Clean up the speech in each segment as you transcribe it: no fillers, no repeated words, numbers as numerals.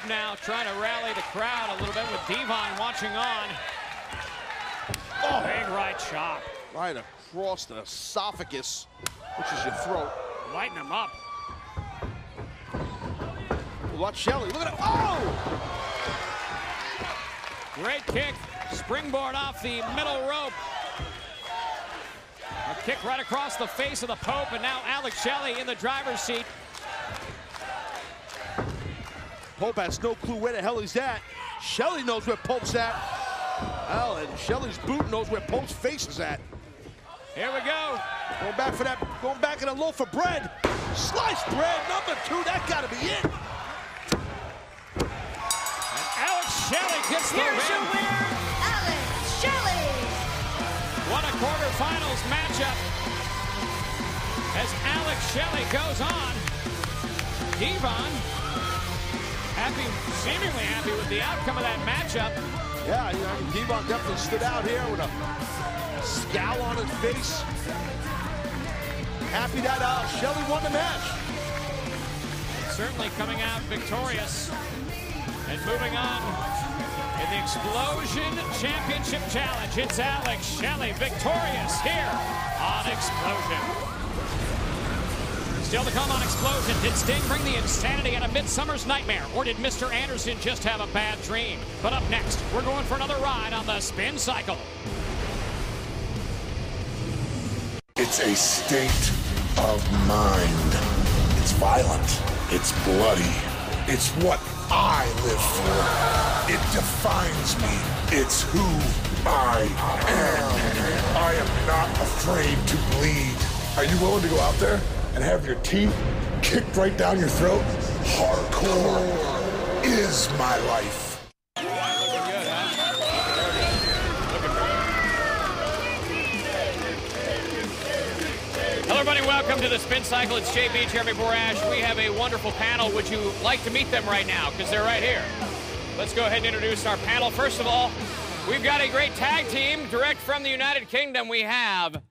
Now trying to rally the crowd a little bit with Devon watching on. Oh, big right chop. Right across the esophagus, which is your throat. Lighten him up. Watch Shelley, look at it. Oh! Great kick, springboard off the middle rope. A kick right across the face of the Pope, and now Alex Shelley in the driver's seat. Pope has no clue where the hell he's at. Shelley knows where Pope's at. Well, and Shelley's boot knows where Pope's face is at. Here we go. Going back for that, going back in a loaf of bread. Sliced bread, number 2, that gotta be it. And Alex Shelley gets the Here's your win. winner, Alex Shelley. What a quarterfinals matchup as Alex Shelley goes on. Devon happy, seemingly happy with the outcome of that matchup. Yeah, you know, Devon definitely stood out here with a scowl on his face. Happy that Shelley won the match. Certainly coming out victorious and moving on in the Xplosion Championship Challenge. It's Alex Shelley victorious here on Xplosion. Still to come on Xplosion, did Sting bring the insanity and a Midsummer's Nightmare, or did Mr. Anderson just have a bad dream? But up next, we're going for another ride on the Spin Cycle. It's a state of mind. It's violent. It's bloody. It's what I live for. It defines me. It's who I am. I am not afraid to bleed. Are you willing to go out there and have your teeth kicked right down your throat? Hardcore is my life. Hello, everybody. Welcome to the Spin Cycle. It's JB, Jeremy Borash. We have a wonderful panel. Would you like to meet them right now? Because they're right here. Let's go ahead and introduce our panel. First of all, we've got a great tag team direct from the United Kingdom. We have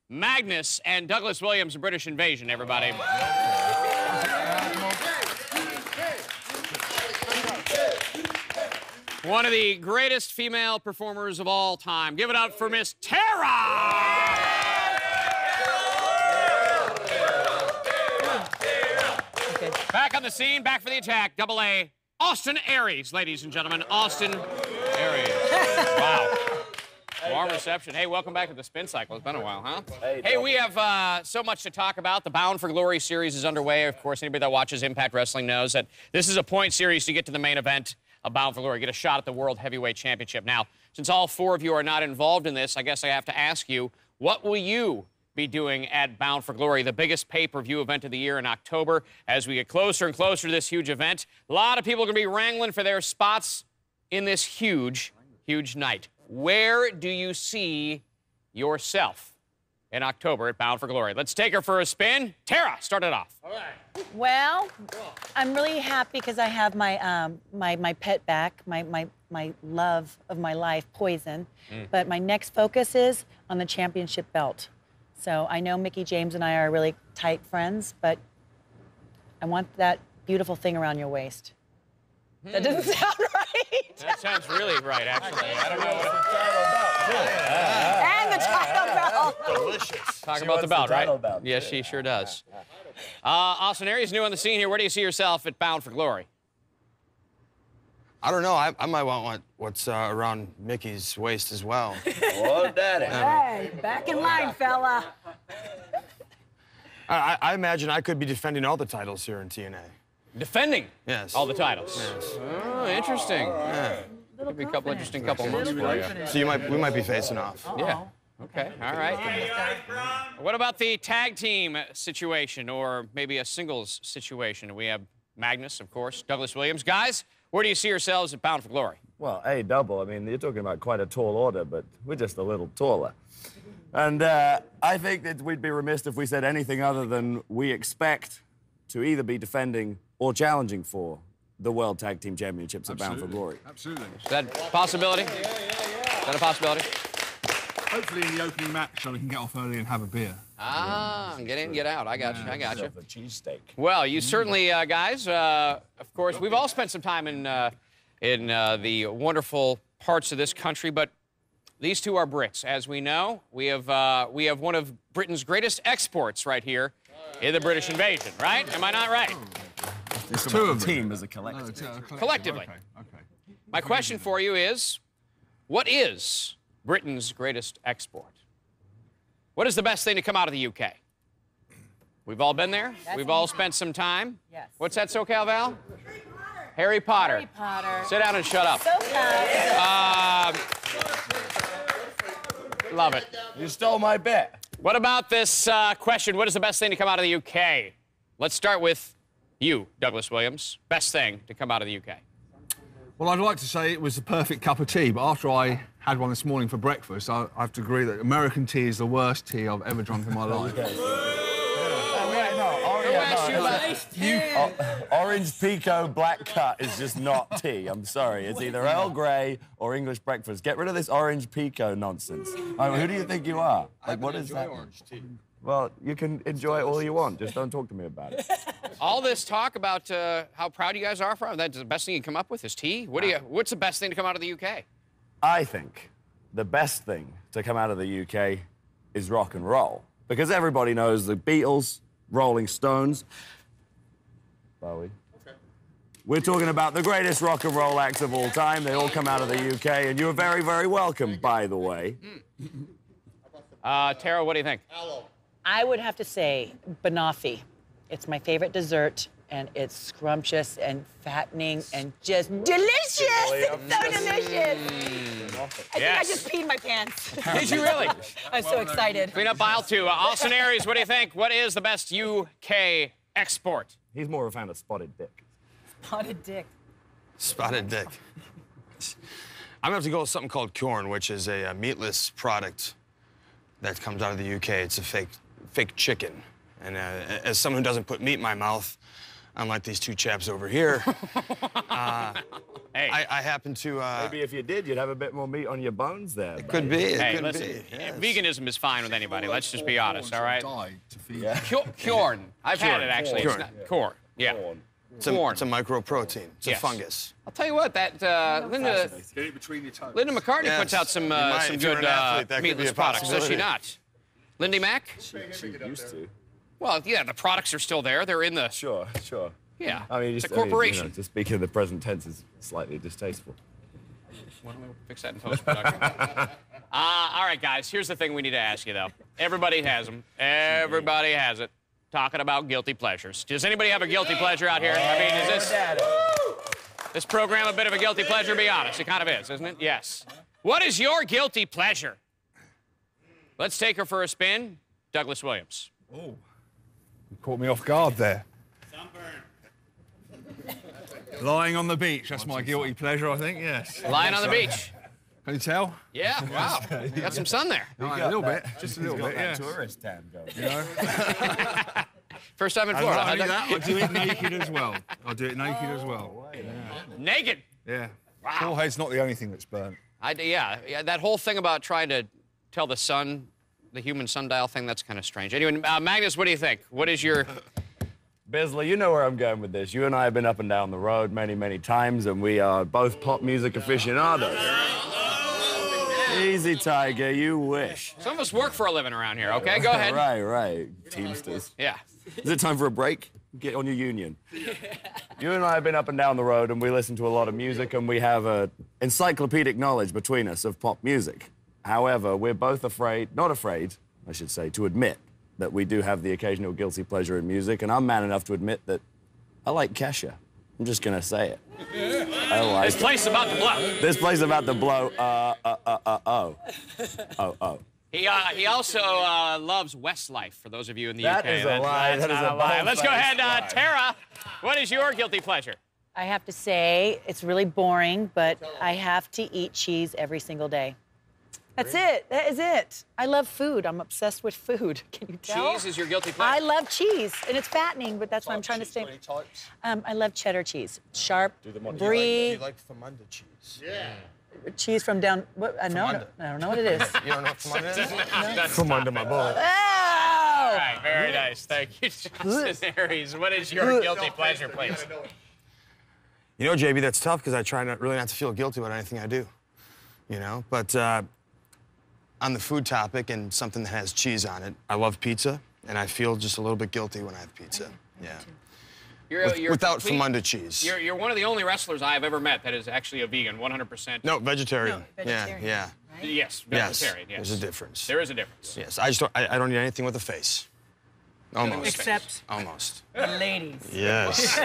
Magnus and Douglas Williams, British Invasion, everybody. One of the greatest female performers of all time. Give it up for Miss Tara! Back on the scene, back for the attack, Double A, Austin Aries, ladies and gentlemen. Austin Aries. Wow. Warm reception. Hey, welcome back to the Spin Cycle. It's been a while, huh? Hey, we have so much to talk about. The Bound for Glory series is underway. Of course, anybody that watches Impact Wrestling knows that this is a point series to get to the main event of Bound for Glory, get a shot at the World Heavyweight Championship. Now, since all 4 of you are not involved in this, I guess I have to ask you, what will you be doing at Bound for Glory, the biggest pay-per-view event of the year in October? As we get closer and closer to this huge event, a lot of people are going to be wrangling for their spots in this huge, huge night. Where do you see yourself in October at Bound for Glory? Let's take her for a spin. Tara, start it off. All right. Well, I'm really happy because I have my my pet back, my love of my life, Poison. But my next focus is on the championship belt. So I know Mickie James and I are really tight friends, but I want that beautiful thing around your waist. That doesn't sound right. That sounds really right, actually. I don't know what... And the title belt. Delicious. Talking about the belt, right? Yes, she sure does. Austin Aries, new on the scene here. Where do you see yourself at Bound for Glory? I don't know. I might want what's around Mickey's waist as well. Oh, daddy. Hey, back in line, fella. I imagine I could be defending all the titles here in TNA. Defending? Yes. All the titles? Yes. Oh, interesting. Yeah. Could be a couple interesting couple months for you. So we might be facing off. Yeah. Okay, all right. What about the tag team situation, or maybe a singles situation? We have Magnus, of course, Douglas Williams. Guys, where do you see yourselves at Bound for Glory? Well, double. I mean, you're talking about quite a tall order, but we're just a little taller. And I think that we'd be remiss if we said anything other than we expect to either be defending or challenging for the World Tag Team Championships at Bound for Glory. Absolutely. Is that a possibility? Is that a possibility? Hopefully in the opening match so we can get off early and have a beer. Ah, get in, get out. I got you. I got you. The cheesesteak. Well, you certainly, guys, of course, we've all spent some time in the wonderful parts of this country, but these two are Brits. As we know, we have one of Britain's greatest exports right here in the British invasion, right? Am I not right? It's two of them. Team as a collective. Collectively. Okay. My question for you is, what is Britain's greatest export? What is the best thing to come out of the UK? We've all been there. We've all spent some time. Yes. What's that, SoCal Val? Harry Potter. Harry Potter. Sit down and shut up. Love it. You stole my bet. What about this question? What is the best thing to come out of the UK? Let's start with you, Douglas Williams. Best thing to come out of the UK. Well, I'd like to say it was the perfect cup of tea, but after I had one this morning for breakfast, I have to agree that American tea is the worst tea I've ever drunk in my life. Orange Pico Black Cut is just not tea. I'm sorry. It's either Earl Grey or English breakfast. Get rid of this Orange Pico nonsense. I mean, who do you think you are? Like, what is that? Orange tea. Well, you can enjoy it all you want. Just don't talk to me about it. All this talk about how proud you guys are for it, that's the best thing you can come up with is tea? What's the best thing to come out of the UK? I think the best thing to come out of the UK is rock and roll. Because everybody knows the Beatles, Rolling Stones, Bowie. Okay. We're talking about the greatest rock and roll acts of all time. They all come out of the UK, and you're very, very welcome, by the way. Tara, what do you think? I would have to say banoffee. It's my favorite dessert, and it's scrumptious and fattening and just delicious. It's so delicious. I think I just peed my pants. Did you really? I'm so excited. Clean up aisle 2. Austin Aries, what do you think? What is the best UK export? He's more of a fan of spotted dick. Spotted dick. Spotted dick. I'm gonna have to go with something called Corn, which is a meatless product that comes out of the UK. It's a fake chicken. And as someone who doesn't put meat in my mouth, unlike these two chaps over here, hey. I happen to... Maybe if you did, you'd have a bit more meat on your bones there. It could be. It could listen, be. Yes. veganism is fine with anybody. Let's just be honest, all right? Died to feed. Corn. I've had it, actually. Corn. It's not, corn. Yeah. It's a microprotein. It's Yes. a fungus. I'll tell you what, that Linda Get it between your toes. McCartney Yes. puts out some If you're good an athlete, that could be meatless a products, does she possibility. not? Lindy Mac? She used to. Well, yeah, the products are still there. They're in the... Sure. Yeah, I mean, it's a just, I mean, corporation. to speak in the present tense is slightly distasteful. Why don't we fix that in post-production? All right, guys, here's the thing we need to ask you, though. Everybody has them. Everybody has it. Talking about guilty pleasures. Does anybody have a guilty pleasure out here? I mean, is this program a bit of a guilty pleasure? Be honest. It kind of is, isn't it? Yes. What is your guilty pleasure? Let's take her for a spin. Douglas Williams. Oh, you caught me off guard there. Lying on the beach, that's my guilty pleasure, I think, yes. Lying on the beach. Can you tell? Yeah, wow. You got some sun there. A little bit, just a little bit, yeah. Tourist tan going. You know? First time in And Florida. not only huh, that, I do it naked as well. I do it naked as well. Naked. Yeah. Wow. Forehead's not the only thing that's burnt. Yeah, that whole thing about trying to tell the sun, the human sundial thing, that's kind of strange. Anyway, Magnus, what do you think? What is your... Bisley, you know where I'm going with this. You and I have been up and down the road many, many times, and we are both pop music aficionados. Easy, Tiger, you wish. Some of us work for a living around here, okay? Go ahead. Right. Teamsters. Yeah. Is it time for a break? Get on your union. You and I have been up and down the road, and we listen to a lot of music, and we have a encyclopedic knowledge between us of pop music. However, we're both not afraid, I should say, to admit that we do have the occasional guilty pleasure in music, and I'm man enough to admit that I like Kesha. I'm just gonna say it. I like This place is about to blow. This place is about to blow. He also loves Westlife, for those of you in the UK. That is a lie. That's That is not a a lie. bold Let's go faced ahead, lie. Tara. What is your guilty pleasure? I have to say, it's really boring, but I have to eat cheese every single day. That's it. That is it. I love food. I'm obsessed with food. Can you tell? Cheese is your guilty pleasure? I love cheese, and it's fattening, but that's why I'm trying to stay. Types? I love cheddar cheese. Sharp, Do you brie, like Famunda cheese? cheese from down. What? No, I don't know what it is. You don't know what Famunda is? That's From under my ball. Oh! All right, very nice. Thank you, Justin Aries. What is your guilty pleasure, please? You know, JB, that's tough because I try really not to feel guilty about anything I do. You know, but on the food topic and something that has cheese on it, I love pizza, and I feel just a little bit guilty when I have pizza. Yeah. Without Famunda cheese. You're one of the only wrestlers I've ever met that is actually a vegan, 100%. No, vegetarian. No, vegetarian. Yeah. Right? Yes, vegetarian. Yes. There's a difference. There is a difference. Yes, I don't eat anything with a face. Almost. Except Almost. ladies. Yes.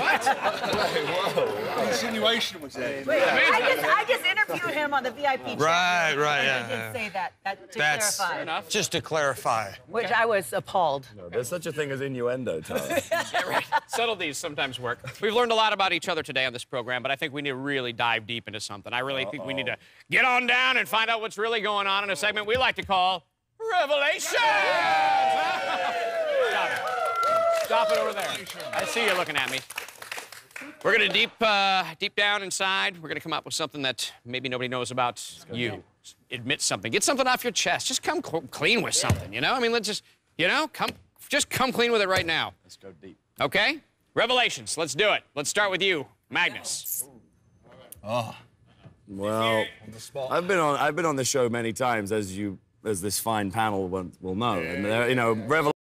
Insinuation was there. Wait, I just interviewed him on the VIP chat. Right, And yeah. he did say that to That's clarify. Enough. just to clarify. Which I was appalled. No, there's such a thing as innuendo, Tyler. Yeah, right. Subtleties sometimes work. We've learned a lot about each other today on this program, but I think we need to really dive deep into something. I really think we need to get on down and find out what's really going on in a segment we like to call Revelations! Stop it over there. I see you looking at me. We're going to deep down inside. We're going to come up with something that maybe nobody knows about you. Admit something. Get something off your chest. Just come clean with something, you know? I mean, let's just, you know, just come clean with it right now. Let's go deep. Okay? Revelations. Let's do it. Let's start with you, Magnus. Well, I've been on the show many times, as this fine panel will know, and you know,